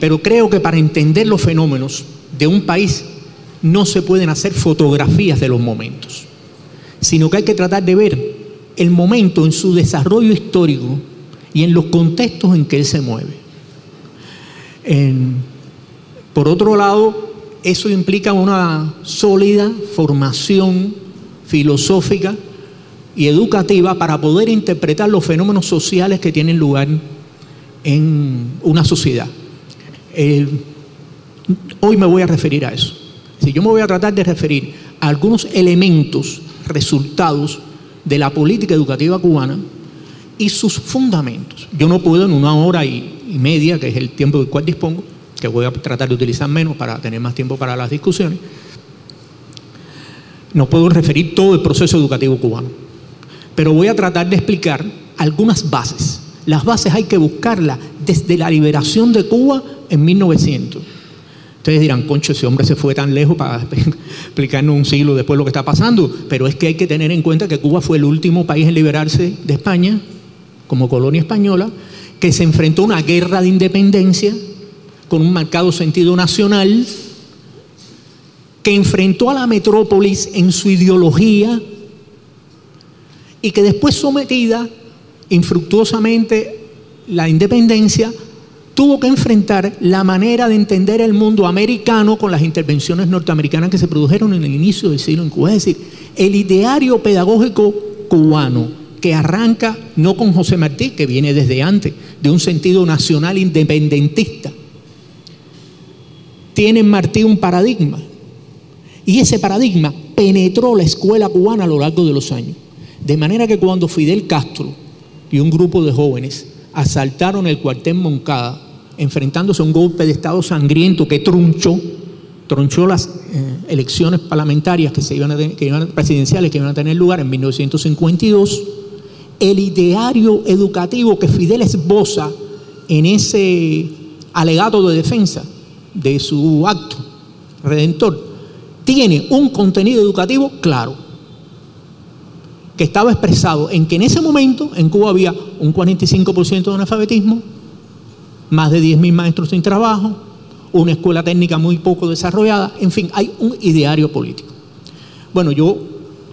Pero creo que para entender los fenómenos de un país no se pueden hacer fotografías de los momentos, sino que hay que tratar de ver el momento en su desarrollo histórico y en los contextos en que él se mueve. Por otro lado, eso implica una sólida formación filosófica y educativa para poder interpretar los fenómenos sociales que tienen lugar en una sociedad. Hoy me voy a referir a eso. Yo me voy a tratar de referir a algunos elementos, resultados de la política educativa cubana y sus fundamentos. Yo no puedo en 1 hora y media, que es el tiempo del cual dispongo, que voy a tratar de utilizar menos para tener más tiempo para las discusiones, no puedo referir todo el proceso educativo cubano, pero voy a tratar de explicar algunas bases. Las bases hay que buscarlas desde la liberación de Cuba en 1900. Ustedes dirán, concho, ese hombre se fue tan lejos para explicarnos un siglo después lo que está pasando, pero es que hay que tener en cuenta que Cuba fue el último país en liberarse de España como colonia española, que se enfrentó a una guerra de independencia con un marcado sentido nacional, que enfrentó a la metrópolis en su ideología y que después, sometida infructuosamente la independencia, tuvo que enfrentar la manera de entender el mundo americano con las intervenciones norteamericanas que se produjeron en el inicio del siglo en Cuba. Es decir, el ideario pedagógico cubano, que arranca no con José Martí, que viene desde antes, de un sentido nacional independentista, tiene en Martí un paradigma, y ese paradigma penetró la escuela cubana a lo largo de los años, de manera que cuando Fidel Castro y un grupo de jóvenes asaltaron el cuartel Moncada, enfrentándose a un golpe de Estado sangriento que tronchó las elecciones parlamentarias presidenciales que iban a tener lugar en 1952, el ideario educativo que Fidel esboza en ese alegato de defensa de su acto redentor tiene un contenido educativo claro, que estaba expresado en que en ese momento en Cuba había un 45% de analfabetismo, más de 10.000 maestros sin trabajo, una escuela técnica muy poco desarrollada, en fin, hay un ideario político. Bueno, creo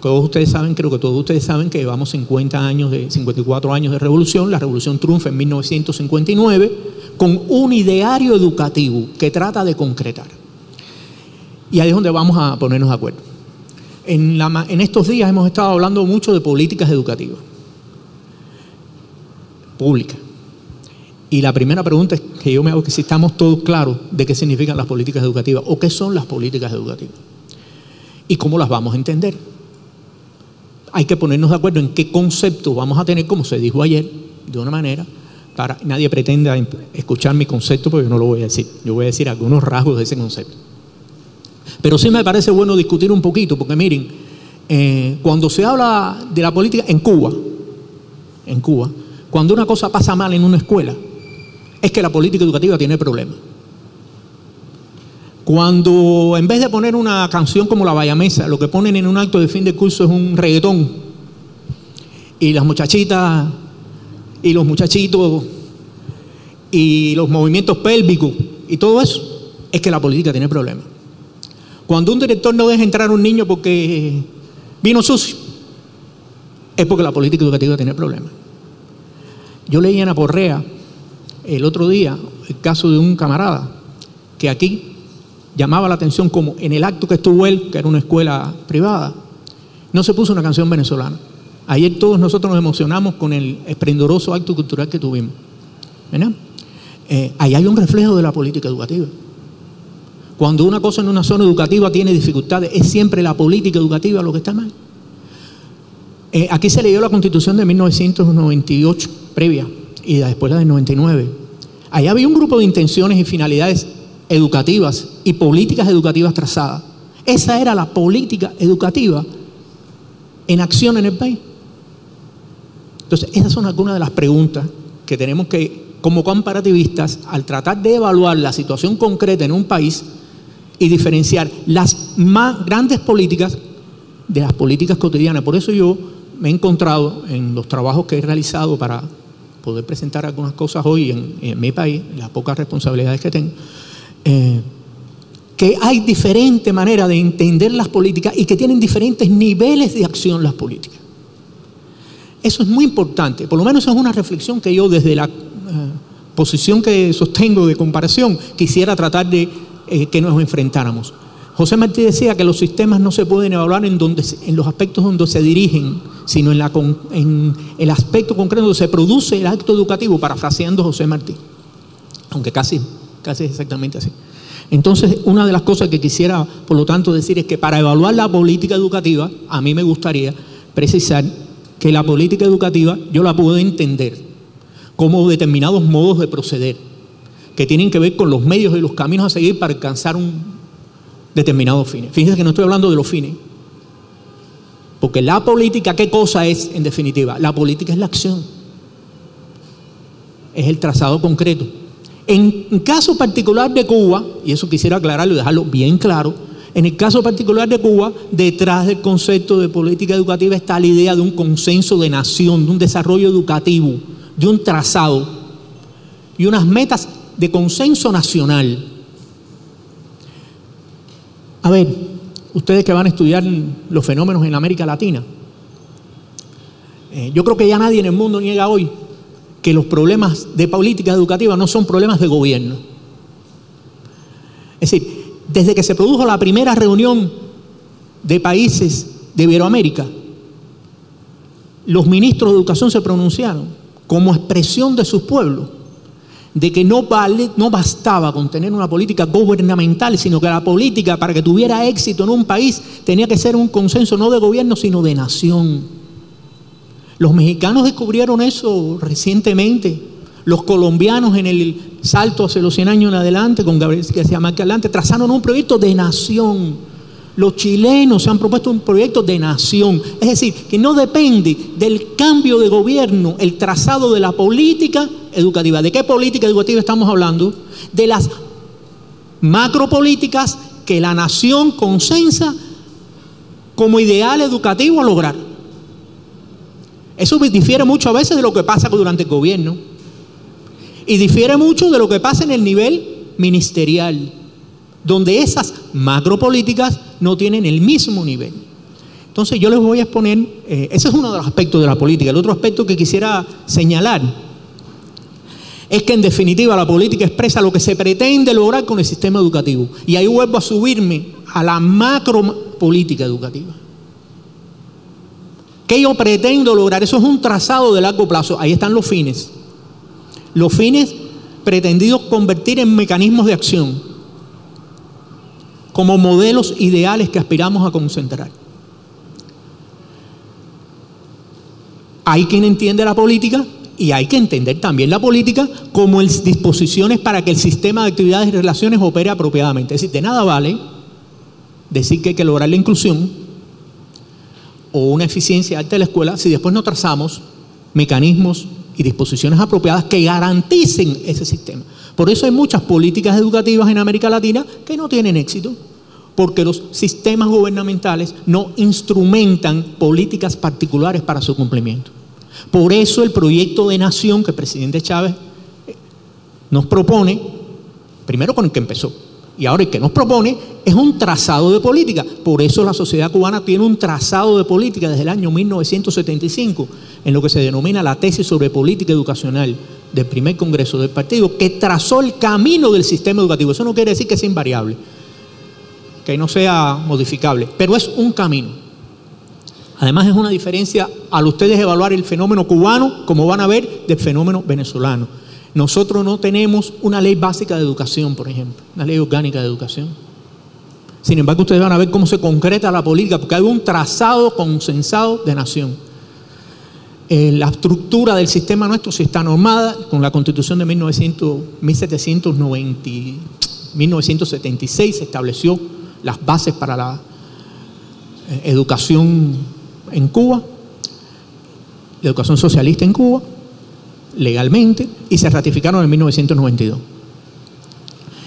que todos ustedes saben que llevamos 54 años de revolución. La revolución triunfa en 1959 con un ideario educativo que trata de concretar. Y ahí es donde vamos a ponernos de acuerdo. En estos días hemos estado hablando mucho de políticas educativas públicas. Y la primera pregunta que yo me hago es que si estamos todos claros de qué significan las políticas educativas o qué son las políticas educativas y cómo las vamos a entender. Hay que ponernos de acuerdo en qué conceptos vamos a tener, como se dijo ayer, de una manera, nadie pretenda escuchar mi concepto porque yo no lo voy a decir. Yo voy a decir algunos rasgos de ese concepto. Pero sí me parece bueno discutir un poquito, porque miren, cuando se habla de la política en Cuba, cuando una cosa pasa mal en una escuela, es que la política educativa tiene problemas. Cuando en vez de poner una canción como La Bayamesa, lo que ponen en un acto de fin de curso es un reggaetón, y las muchachitas y los muchachitos y los movimientos pélvicos y todo eso, es que la política tiene problemas. Cuando un director no deja entrar a un niño porque vino sucio, es porque la política educativa tiene problemas. Yo leí en Aporrea el otro día el caso de un camarada que aquí llamaba la atención como en el acto que estuvo él, que era una escuela privada, no se puso una canción venezolana. Ayer todos nosotros nos emocionamos con el esplendoroso acto cultural que tuvimos, ¿verdad? Ahí hay un reflejo de la política educativa. Cuando una cosa en una zona educativa tiene dificultades, es siempre la política educativa lo que está mal. Aquí se leyó la Constitución de 1998, previa, y después la del 99. Allá había un grupo de intenciones y finalidades educativas y políticas educativas trazadas. Esa era la política educativa en acción en el país. Entonces, esas son algunas de las preguntas que tenemos que, como comparativistas, al tratar de evaluar la situación concreta en un país y diferenciar las más grandes políticas de las políticas cotidianas. Por eso yo me he encontrado en los trabajos que he realizado para poder presentar algunas cosas hoy en mi país, las pocas responsabilidades que tengo, que hay diferentes maneras de entender las políticas y que tienen diferentes niveles de acción las políticas. Eso es muy importante, por lo menos es una reflexión que yo desde la posición que sostengo de comparación quisiera tratar de que nos enfrentáramos. José Martí decía que los sistemas no se pueden evaluar en los aspectos donde se dirigen, sino en el aspecto concreto donde se produce el acto educativo, parafraseando José Martí, aunque casi es exactamente así. Entonces, una de las cosas que quisiera, por lo tanto, decir es que para evaluar la política educativa, a mí me gustaría precisar que la política educativa yo la puedo entender como determinados modos de proceder que tienen que ver con los medios y los caminos a seguir para alcanzar un determinado fin. Fíjense que no estoy hablando de los fines, porque la política, ¿qué cosa es en definitiva? La política es la acción, es el trazado concreto. En el caso particular de Cuba, y eso quisiera aclararlo y dejarlo bien claro, en el caso particular de Cuba, detrás del concepto de política educativa está la idea de un consenso de nación, de un desarrollo educativo, de un trazado y unas metas de consenso nacional. A ver, ustedes que van a estudiar los fenómenos en América Latina, yo creo que ya nadie en el mundo niega hoy que los problemas de política educativa no son problemas de gobierno. Es decir, desde que se produjo la primera reunión de países de Iberoamérica, los ministros de educación se pronunciaron como expresión de sus pueblos de que no bastaba con tener una política gubernamental, sino que la política, para que tuviera éxito en un país, tenía que ser un consenso no de gobierno, ssino de nación. Los mexicanos descubrieron eso recientemente. Los colombianos en el salto hacia los 100 años en adelante, con Gabriel García Márquez adelante, trazaron un proyecto de nación. Los chilenos se han propuesto un proyecto de nación. Es decir, que no depende del cambio de gobierno, el trazado de la política educativa. ¿De qué política educativa estamos hablando? De las macropolíticas que la nación consensa como ideal educativo a lograr. Eso difiere mucho a veces de lo que pasa durante el gobierno y difiere mucho de lo que pasa en el nivel ministerial, donde esas macropolíticas no tienen el mismo nivel. Entonces yo les voy a exponer, ese es uno de los aspectos de la política. El otro aspecto que quisiera señalar es que en definitiva la política expresa lo que se pretende lograr con el sistema educativo. Y ahí vuelvo a subirme a la macropolítica educativa. ¿Qué yo pretendo lograr? Eso es un trazado de largo plazo. Ahí están los fines. Los fines pretendidos convertir en mecanismos de acción, como modelos ideales que aspiramos a concentrar. Hay quien entiende la política y hay que entender también la política como disposiciones para que el sistema de actividades y relaciones opere apropiadamente. Es decir, de nada vale decir que hay que lograr la inclusión o una eficiencia alta de la escuela si después no trazamos mecanismos y disposiciones apropiadas que garanticen ese sistema. Por eso hay muchas políticas educativas en América Latina que no tienen éxito, porque los sistemas gubernamentales no instrumentan políticas particulares para su cumplimiento. Por eso el proyecto de nación que el presidente Chávez nos propone, primero con el que empezó, y ahora el que nos propone es un trazado de política. Por eso la sociedad cubana tiene un trazado de política desde el año 1975, en lo que se denomina la tesis sobre política educacional del primer congreso del partido, que trazó el camino del sistema educativo. Eso no quiere decir que sea invariable, que no sea modificable, pero es un camino. Además es una diferencia al ustedes evaluar el fenómeno cubano, como van a ver, del fenómeno venezolano. Nosotros no tenemos una ley básica de educación, por ejemplo, una ley orgánica de educación. Sin embargo, ustedes van a ver cómo se concreta la política, porque hay un trazado consensado de nación. La estructura del sistema nuestro sí está normada con la Constitución de 1976, se estableció las bases para la educación en Cuba, la educación socialista en Cuba, legalmente, y se ratificaron en 1992.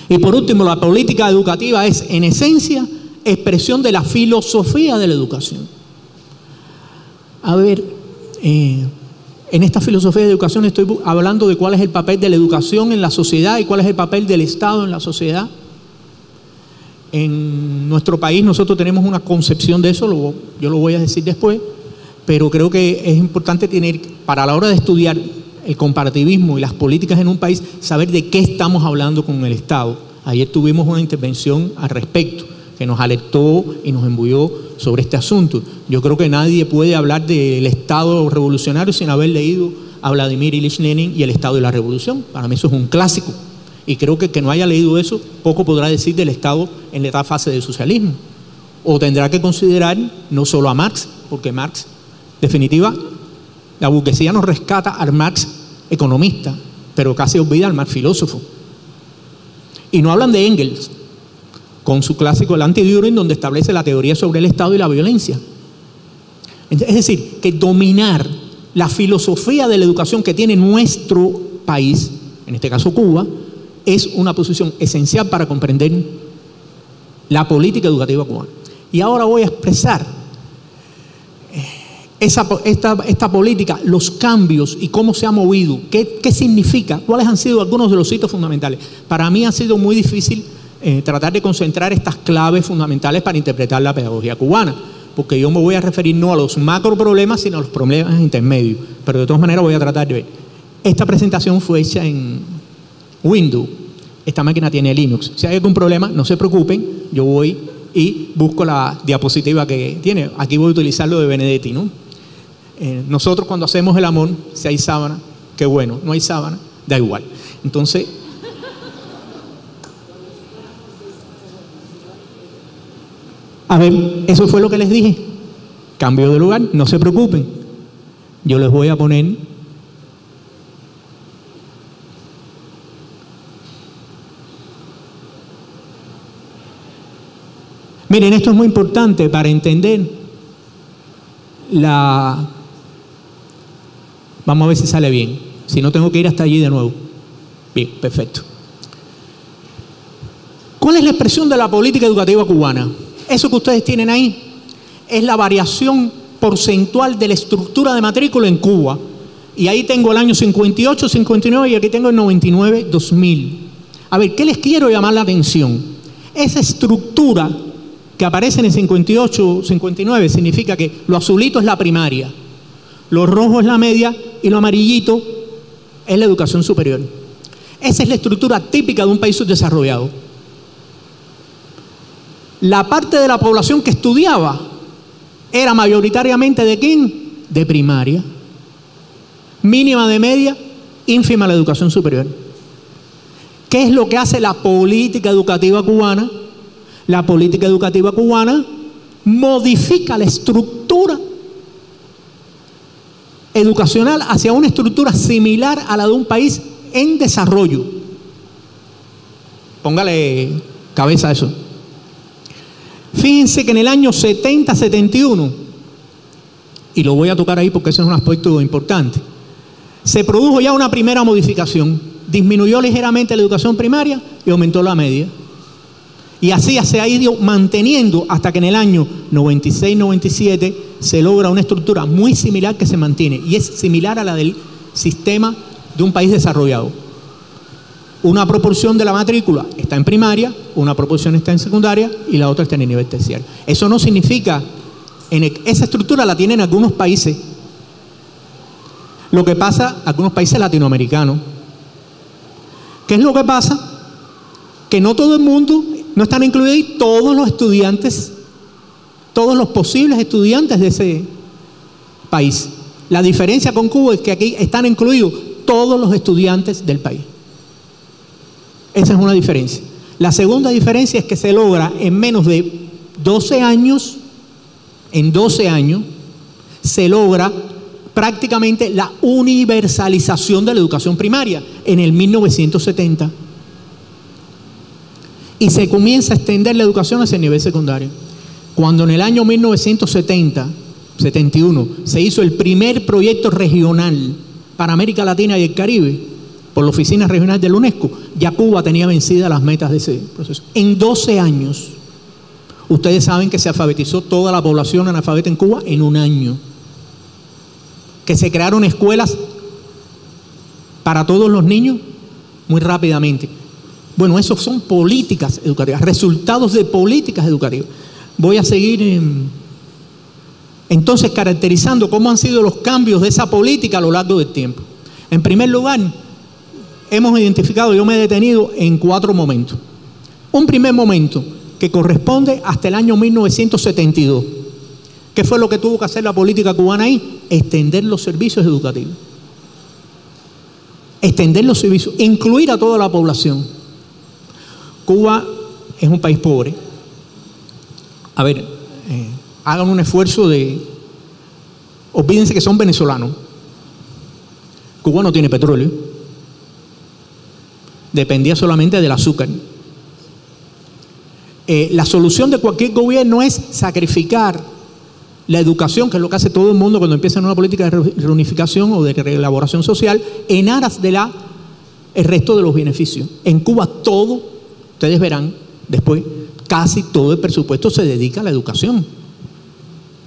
Y por último, la política educativa es, en esencia, expresión de la filosofía de la educación. A ver, En esta filosofía de educación estoy hablando de cuál es el papel de la educación en la sociedad y cuál es el papel del Estado en la sociedad. En nuestro país nosotros tenemos una concepción de eso, yo lo voy a decir después, pero creo que es importante tener, para la hora de estudiar el comparativismo y las políticas en un país, saber de qué estamos hablando con el Estado. Ayer tuvimos una intervención al respecto, que nos alertó y nos embulló sobre este asunto. Yo creo que nadie puede hablar del Estado revolucionario sin haber leído a Vladimir Ilich Lenin y el Estado y la Revolución. Para mí eso es un clásico. Y creo que el que no haya leído eso, poco podrá decir del Estado en la etapa fase del socialismo. O tendrá que considerar no solo a Marx, porque Marx, definitiva, la burguesía nos rescata al Marx economista, pero casi olvida al Marx filósofo. Y no hablan de Engels, con su clásico El Anti-Düren, donde establece la teoría sobre el Estado y la violencia. Es decir, que dominar la filosofía de la educación que tiene nuestro país, en este caso Cuba, es una posición esencial para comprender la política educativa cubana. Y ahora voy a expresar esta política, los cambios y cómo se ha movido, qué significa, cuáles han sido algunos de los hitos fundamentales. Para mí ha sido muy difícil tratar de concentrar estas claves fundamentales para interpretar la pedagogía cubana, porque yo me voy a referir no a los macro problemas, sino a los problemas intermedios, pero de todas maneras voy a tratar de ver. Esta presentación fue hecha en Windows, esta máquina tiene Linux. Si hay algún problema, no se preocupen, yo voy y busco la diapositiva que tiene. Aquí voy a utilizar lo de Benedetti, ¿no? Nosotros cuando hacemos el amor, si hay sábana, qué bueno, no hay sábana, da igual. Entonces, a ver, eso fue lo que les dije. Cambio de lugar, no se preocupen. Yo les voy a poner miren, esto es muy importante para entender Vamos a ver si sale bien. Si no, tengo que ir hasta allí de nuevo. Bien, perfecto. ¿Cuál es la expresión de la política educativa cubana? Eso que ustedes tienen ahí es la variación porcentual de la estructura de matrícula en Cuba. Y ahí tengo el año 58, 59 y aquí tengo el 99, 2000. A ver, ¿qué les quiero llamar la atención? Esa estructura que aparece en el 58, 59 significa que lo azulito es la primaria, lo rojo es la media y lo amarillito es la educación superior. Esa es la estructura típica de un país subdesarrollado. La parte de la población que estudiaba era mayoritariamente ¿de quién? De primaria, mínima de media, ínfima la educación superior. ¿Qué es lo que hace la política educativa cubana? La política educativa cubana modifica la estructura educacional hacia una estructura similar a la de un país en desarrollo. Póngale cabeza a eso. Fíjense que en el año 70-71, y lo voy a tocar ahí porque ese es un aspecto importante, se produjo ya una primera modificación. Disminuyó ligeramente la educación primaria y aumentó la media. Y así se ha ido manteniendo hasta que en el año 96-97 se logra una estructura muy similar que se mantiene y es similar a la del sistema de un país desarrollado. Una proporción de la matrícula está en primaria, una proporción está en secundaria y la otra está en el nivel terciario. Eso no significa, esa estructura la tienen algunos países. Lo que pasa, algunos países latinoamericanos. ¿Qué es lo que pasa? Que no todo el mundo, no están incluidos todos los estudiantes, todos los posibles estudiantes de ese país. La diferencia con Cuba es que aquí están incluidos todos los estudiantes del país. Esa es una diferencia. La segunda diferencia es que se logra en menos de 12 años, en 12 años, se logra prácticamente la universalización de la educación primaria en el 1970. Y se comienza a extender la educación hacia el nivel secundario. Cuando en el año 1971 se hizo el primer proyecto regional para América Latina y el Caribe, por la Oficina Regional de la UNESCO, ya Cuba tenía vencidas las metas de ese proceso. En 12 años, ustedes saben que se alfabetizó toda la población analfabeta en Cuba en un año. que se crearon escuelas para todos los niños muy rápidamente. Bueno, eso son políticas educativas, resultados de políticas educativas. Voy a seguir entonces caracterizando cómo han sido los cambios de esa política a lo largo del tiempo. En primer lugar, hemos identificado, yo me he detenido en 4 momentos. Un primer momento que corresponde hasta el año 1972. ¿Qué fue lo que tuvo que hacer la política cubana ahí? Extender los servicios educativos. Extender los servicios, incluir a toda la población. Cuba es un país pobre. A ver, hagan un esfuerzo de... Olvídense que son venezolanos. Cuba no tiene petróleo. Dependía solamente del azúcar. La solución de cualquier gobierno es sacrificar la educación, que es lo que hace todo el mundo cuando empieza en una política de reunificación o de reelaboración social, en aras de el resto de los beneficios. En Cuba todo, ustedes verán después, casi todo el presupuesto se dedica a la educación.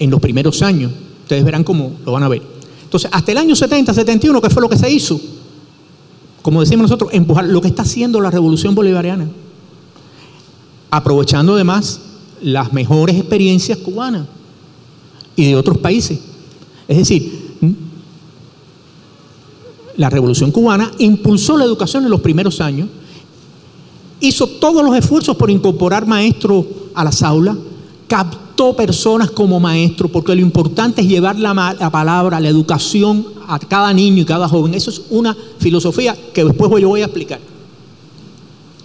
En los primeros años, ustedes verán cómo lo van a ver. Entonces, hasta el año 70, 71, ¿qué fue lo que se hizo? Como decimos nosotros, empujar lo que está haciendo la revolución bolivariana. Aprovechando además las mejores experiencias cubanas y de otros países. Es decir, la revolución cubana impulsó la educación en los primeros años, hizo todos los esfuerzos por incorporar maestros a las aulas, captó personas como maestros, porque lo importante es llevar la palabra, la educación a cada niño y cada joven. Eso es una filosofía que después yo voy a explicar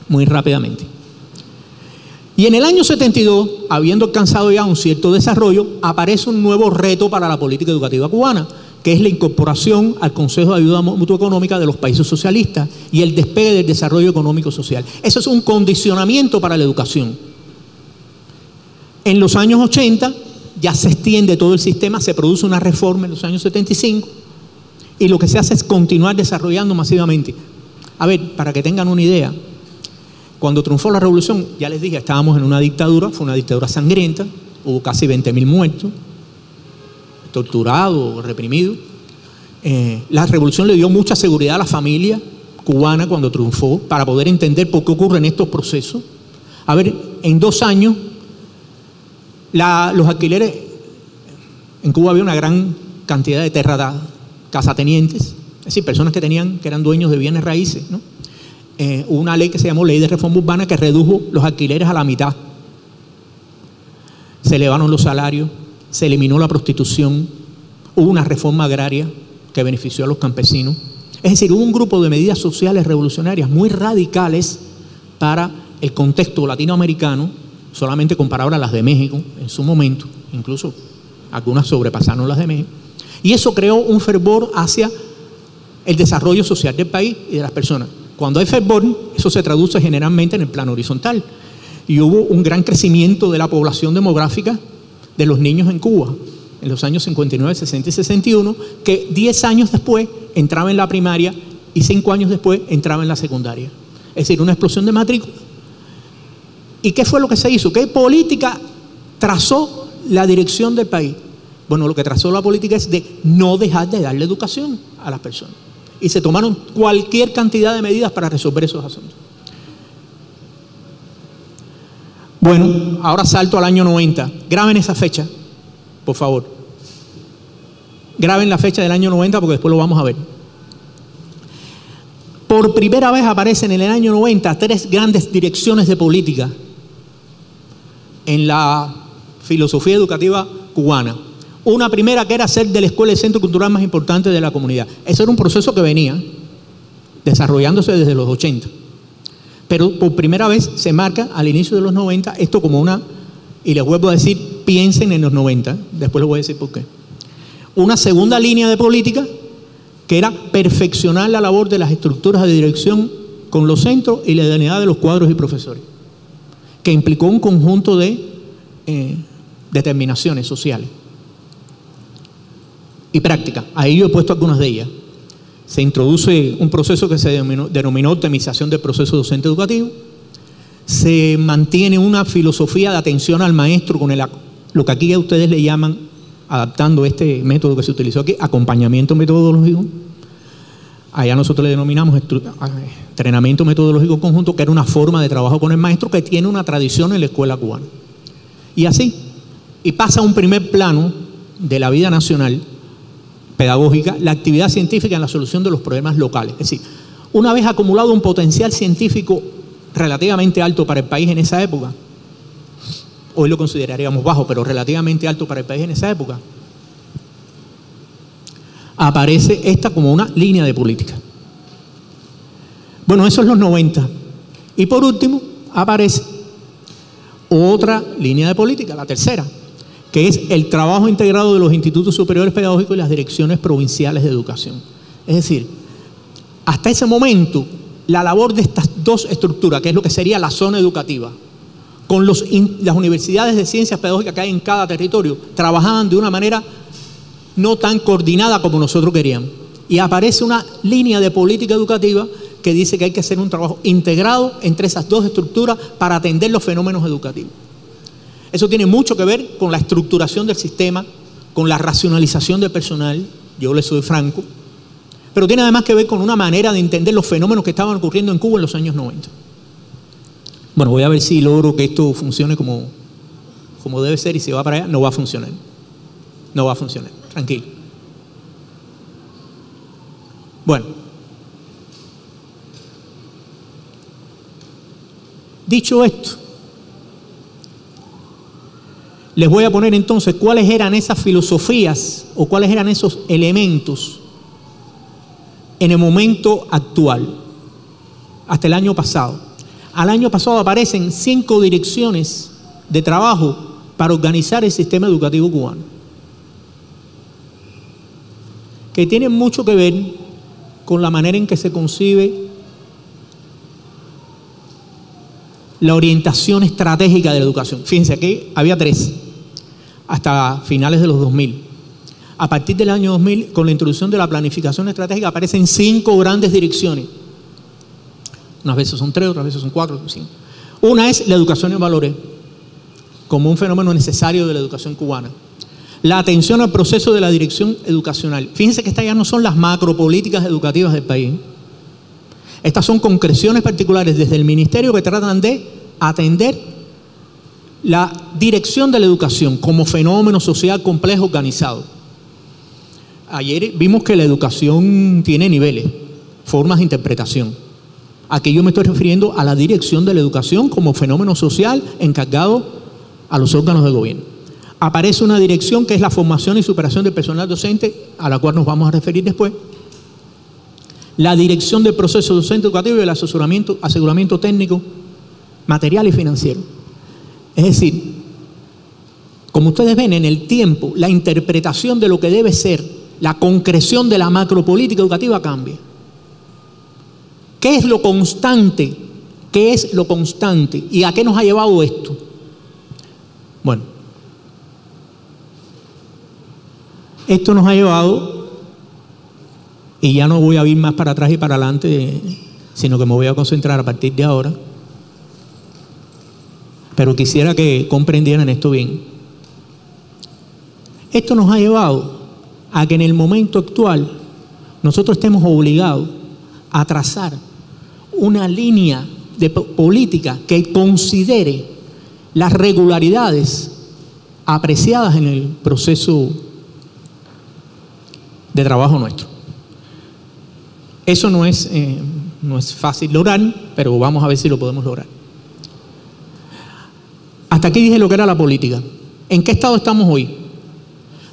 muy rápidamente. Y en el año 72, habiendo alcanzado ya un cierto desarrollo, aparece un nuevo reto para la política educativa cubana, que es la incorporación al Consejo de Ayuda Mutua Económica de los países socialistas y el despegue del desarrollo económico social. Eso es un condicionamiento para la educación. En los años 80 ya se extiende todo el sistema, se produce una reforma en los años 75 y lo que se hace es continuar desarrollando masivamente. A ver, para que tengan una idea, cuando triunfó la revolución, ya les dije, estábamos en una dictadura, fue una dictadura sangrienta, hubo casi 20.000 muertos, torturados, reprimidos. La revolución le dio mucha seguridad a la familia cubana cuando triunfó, para poder entender por qué ocurren estos procesos. A ver, en 2 años, los alquileres, en Cuba había una gran cantidad de casatenientes, es decir, personas que eran dueños de bienes raíces, ¿no? Hubo una ley que se llamó Ley de Reforma Urbana que redujo los alquileres a la mitad. Se elevaron los salarios, se eliminó la prostitución, hubo una reforma agraria que benefició a los campesinos. Es decir, hubo un grupo de medidas sociales revolucionarias muy radicales para el contexto latinoamericano, solamente comparable a las de México en su momento, incluso algunas sobrepasaron las de México. Y eso creó un fervor hacia el desarrollo social del país y de las personas. Cuando hay fervor, eso se traduce generalmente en el plano horizontal. Y hubo un gran crecimiento de la población demográfica de los niños en Cuba, en los años 59, 60 y 61, que 10 años después entraba en la primaria y 5 años después entraba en la secundaria. Es decir, una explosión de matrícula. ¿Y qué fue lo que se hizo? ¿Qué política trazó la dirección del país? Bueno, lo que trazó la política es de no dejar de darle educación a las personas. Y se tomaron cualquier cantidad de medidas para resolver esos asuntos. Bueno, ahora salto al año 90. Graben esa fecha, por favor. Graben la fecha del año 90 porque después lo vamos a ver. Por primera vez aparecen en el año 90 3 grandes direcciones de política en la filosofía educativa cubana. Una primera que era hacer de la escuela el centro cultural más importante de la comunidad. Eso era un proceso que venía desarrollándose desde los 80. Pero por primera vez se marca al inicio de los 90 esto como una, y les vuelvo a decir, piensen en los 90, después les voy a decir por qué. Una segunda línea de política que era perfeccionar la labor de las estructuras de dirección con los centros y la idoneidad de los cuadros y profesores, que implicó un conjunto de determinaciones sociales y prácticas. Ahí yo he puesto algunas de ellas. Se introduce un proceso que se denominó optimización del proceso docente educativo. Se mantiene una filosofía de atención al maestro con lo que aquí a ustedes le llaman adaptando este método que se utilizó aquí, acompañamiento metodológico. Allá nosotros le denominamos entrenamiento metodológico conjunto, que era una forma de trabajo con el maestro que tiene una tradición en la escuela cubana. Y así, y pasa a un primer plano de la vida nacional pedagógica, la actividad científica en la solución de los problemas locales. Es decir, una vez acumulado un potencial científico relativamente alto para el país en esa época, hoy lo consideraríamos bajo, pero relativamente alto para el país en esa época, aparece esta como una línea de política. Bueno, eso es los 90. Y por último, aparece otra línea de política, la tercera, que es el trabajo integrado de los institutos superiores pedagógicos y las direcciones provinciales de educación. Es decir, hasta ese momento, la labor de estas dos estructuras, que es lo que sería la zona educativa, con las universidades de ciencias pedagógicas que hay en cada territorio, trabajaban de una manera no tan coordinada como nosotros queríamos. Y aparece una línea de política educativa que dice que hay que hacer un trabajo integrado entre esas dos estructuras para atender los fenómenos educativos. Eso tiene mucho que ver con la estructuración del sistema, con la racionalización del personal, yo le soy franco, pero tiene además que ver con una manera de entender los fenómenos que estaban ocurriendo en Cuba en los años 90. Bueno, voy a ver si logro que esto funcione como debe ser, y si va para allá, no va a funcionar. No va a funcionar, tranquilo. Bueno, dicho esto, les voy a poner entonces cuáles eran esas filosofías o cuáles eran esos elementos en el momento actual, hasta el año pasado. Al año pasado aparecen 5 direcciones de trabajo para organizar el sistema educativo cubano, que tienen mucho que ver con la manera en que se concibe la orientación estratégica de la educación. Fíjense, aquí había 3, hasta finales de los 2000. A partir del año 2000, con la introducción de la planificación estratégica, aparecen 5 grandes direcciones. Unas veces son 3, otras veces son 4, 5. Una es la educación en valores, como un fenómeno necesario de la educación cubana. La atención al proceso de la dirección educacional. Fíjense que estas ya no son las macropolíticas educativas del país. Estas son concreciones particulares desde el ministerio que tratan de atender la dirección de la educación como fenómeno social complejo organizado. Ayer vimos que la educación tiene niveles, formas de interpretación. Aquí yo me estoy refiriendo a la dirección de la educación como fenómeno social encargado a los órganos de gobierno. Aparece una dirección que es la formación y superación del personal docente, a la cual nos vamos a referir después. La dirección del proceso docente educativo y el aseguramiento técnico, material y financiero. Es decir, como ustedes ven en el tiempo, la interpretación de lo que debe ser la concreción de la macropolítica educativa cambia. ¿Qué es lo constante? ¿Qué es lo constante? ¿Y a qué nos ha llevado esto? Bueno, esto nos ha llevado, y ya no voy a ir más para atrás y para adelante, sino que me voy a concentrar a partir de ahora, pero quisiera que comprendieran esto bien. Esto nos ha llevado a que en el momento actual nosotros estemos obligados a trazar una línea de política que considere las regularidades apreciadas en el proceso de trabajo nuestro. Eso no es fácil lograr, pero vamos a ver si lo podemos lograr. Hasta aquí dije lo que era la política. ¿En qué estado estamos hoy?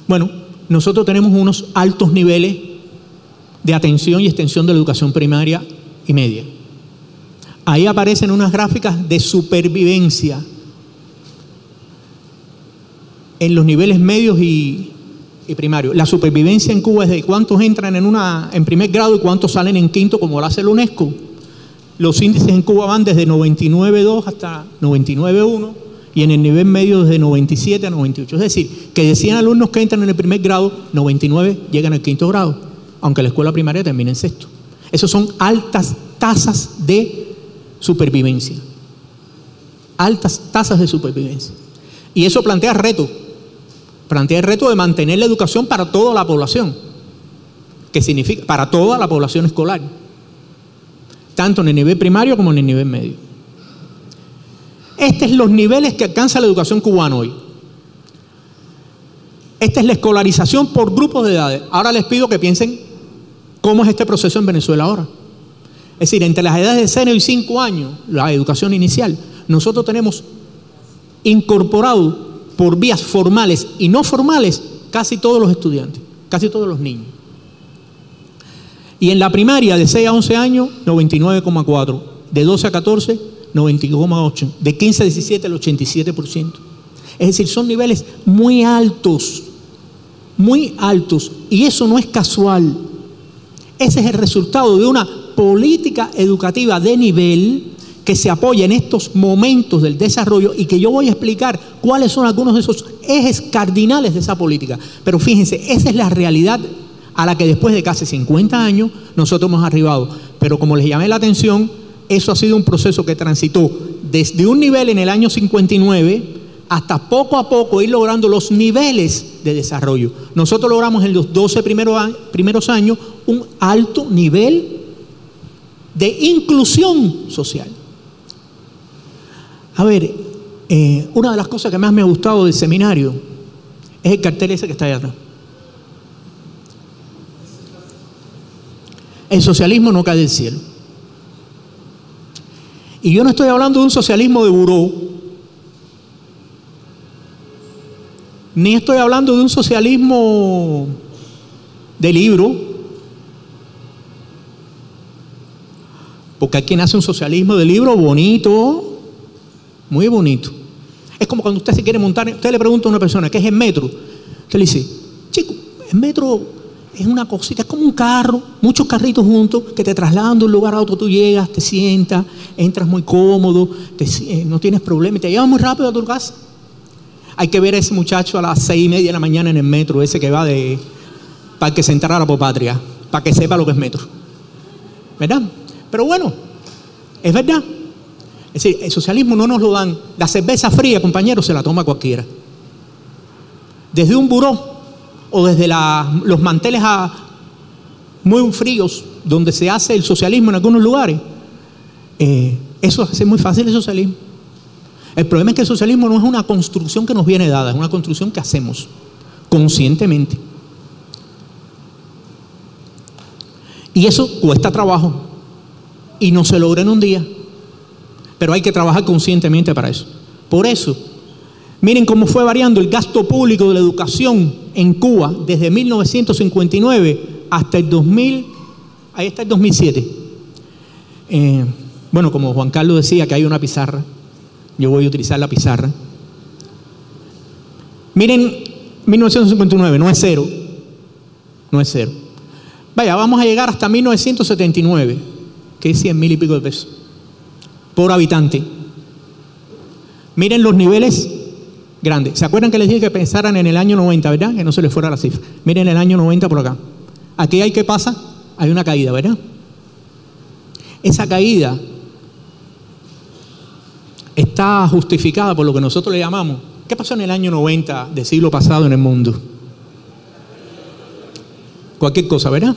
Bueno, nosotros tenemos unos altos niveles de atención y extensión de la educación primaria y media. Ahí aparecen unas gráficas de supervivencia en los niveles medios y primarios. La supervivencia en Cuba es de cuántos entran en primer grado y cuántos salen en quinto, como lo hace la UNESCO. Los índices en Cuba van desde 99.2 hasta 99.1 y en el nivel medio desde 97 a 98. Es decir, que de 100 alumnos que entran en el primer grado, 99 llegan al quinto grado, aunque la escuela primaria termine en sexto. Esas son altas tasas de supervivencia. Altas tasas de supervivencia. Y eso plantea retos, Plantea el reto de mantener la educación para toda la población, que significa para toda la población escolar, tanto en el nivel primario como en el nivel medio. Estos son los niveles que alcanza la educación cubana hoy. Esta es la escolarización por grupos de edades. Ahora les pido que piensen cómo es este proceso en Venezuela ahora. Es decir, entre las edades de 0 y 5 años, la educación inicial, nosotros tenemos incorporado por vías formales y no formales casi todos los estudiantes, casi todos los niños. Y en la primaria de 6 a 11 años, 99,4%. De 12 a 14, 90,8%. De 15 a 17, el 87%. Es decir, son niveles muy altos. Y eso no es casual. Ese es el resultado de una política educativa de nivel que se apoya en estos momentos del desarrollo y que yo voy a explicar cuáles son algunos de esos ejes cardinales de esa política. Pero fíjense, esa es la realidad a la que después de casi 50 años nosotros hemos arribado. Pero como les llamé la atención, eso ha sido un proceso que transitó desde un nivel en el año 59 hasta poco a poco ir logrando los niveles de desarrollo. Nosotros logramos en los 12 primeros años un alto nivel de inclusión social. A ver, una de las cosas que más me ha gustado del seminario es el cartel ese que está allá atrás. El socialismo no cae del cielo. Y yo no estoy hablando de un socialismo de buró, ni estoy hablando de un socialismo de libro, porque hay quien hace un socialismo de libro bonito, muy bonito. Es como cuando usted se quiere montar, usted le pregunta a una persona ¿qué es el metro? Usted le dice, chico, el metro es una cosita, es como un carro, muchos carritos juntos que te trasladan de un lugar a otro. Tú llegas, te sientas, entras muy cómodo, no tienes problema y te llevas muy rápido a tu casa. Hay que ver a ese muchacho a las 6:30 de la mañana en el metro, ese que va de Parque Central a la Popatria, para que sepa lo que es metro. ¿Verdad? Pero bueno, es verdad. Es decir, el socialismo no nos lo dan. La cerveza fría, compañeros, se la toma cualquiera. Desde un buró o desde los manteles muy fríos donde se hace el socialismo en algunos lugares, eso hace muy fácil el socialismo. El problema es que el socialismo no es una construcción que nos viene dada, es una construcción que hacemos conscientemente. Y eso cuesta trabajo y no se logra en un día, pero hay que trabajar conscientemente para eso. Por eso, miren cómo fue variando el gasto público de la educación en Cuba desde 1959 hasta el 2000, ahí está el 2007. Bueno, como Juan Carlos decía que hay una pizarra, yo voy a utilizar la pizarra. Miren, 1959, no es cero. No es cero. Vaya, vamos a llegar hasta 1979, que es 100,000 y pico de pesos por habitante. Miren los niveles grandes. ¿Se acuerdan que les dije que pensaran en el año 90, verdad? Que no se les fuera la cifra. Miren el año 90 por acá. Aquí hay, ¿qué pasa? Hay una caída, ¿verdad? Esa caída está justificada por lo que nosotros le llamamos. ¿Qué pasó en el año 90 del siglo pasado en el mundo? Cualquier cosa, ¿verdad?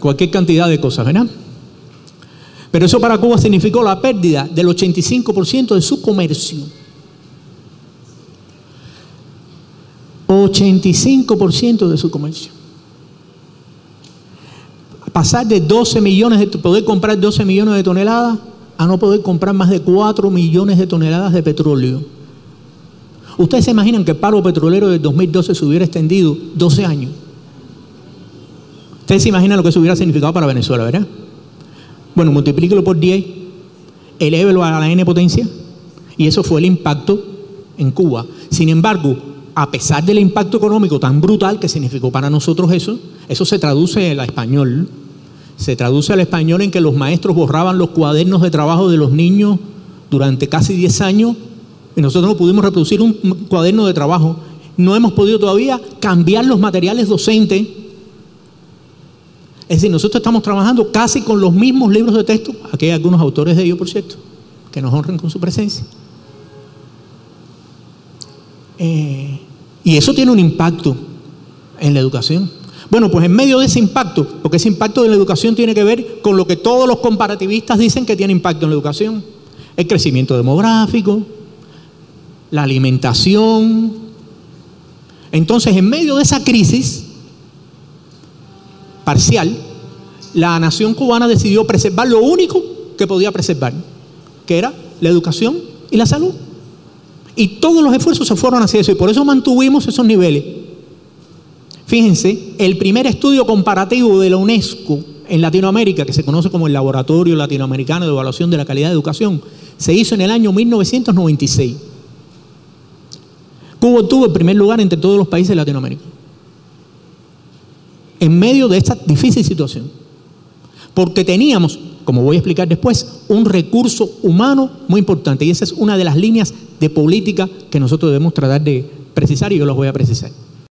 Cualquier cantidad de cosas, ¿verdad? Pero eso para Cuba significó la pérdida del 85% de su comercio. 85% de su comercio. Pasar de 12 millones, de poder comprar 12 millones de toneladas a no poder comprar más de 4 millones de toneladas de petróleo. ¿Ustedes se imaginan que el paro petrolero del 2012 se hubiera extendido 12 años? Ustedes se imaginan lo que eso hubiera significado para Venezuela, ¿verdad? Bueno, multiplíquelo por 10, elévelo a la n potencia, y eso fue el impacto en Cuba. Sin embargo, a pesar del impacto económico tan brutal que significó para nosotros eso se traduce al español. Se traduce al español en que los maestros borraban los cuadernos de trabajo de los niños durante casi 10 años y nosotros no pudimos reproducir un cuaderno de trabajo. No hemos podido todavía cambiar los materiales docentes. Es decir, nosotros estamos trabajando casi con los mismos libros de texto. Aquí hay algunos autores de ellos, por cierto, que nos honran con su presencia. Y eso tiene un impacto en la educación. Bueno, pues en medio de ese impacto, porque ese impacto de la educación tiene que ver con lo que todos los comparativistas dicen que tiene impacto en la educación: el crecimiento demográfico, la alimentación. Entonces, en medio de esa crisis parcial, la nación cubana decidió preservar lo único que podía preservar, que era la educación y la salud. Y todos los esfuerzos se fueron hacia eso, y por eso mantuvimos esos niveles. Fíjense, el primer estudio comparativo de la UNESCO en Latinoamérica, que se conoce como el Laboratorio Latinoamericano de Evaluación de la Calidad de Educación, se hizo en el año 1996. Cuba obtuvo el primer lugar entre todos los países de Latinoamérica, en medio de esta difícil situación, porque teníamos, como voy a explicar después, un recurso humano muy importante, y esa es una de las líneas de política que nosotros debemos tratar de precisar, y yo los voy a precisar.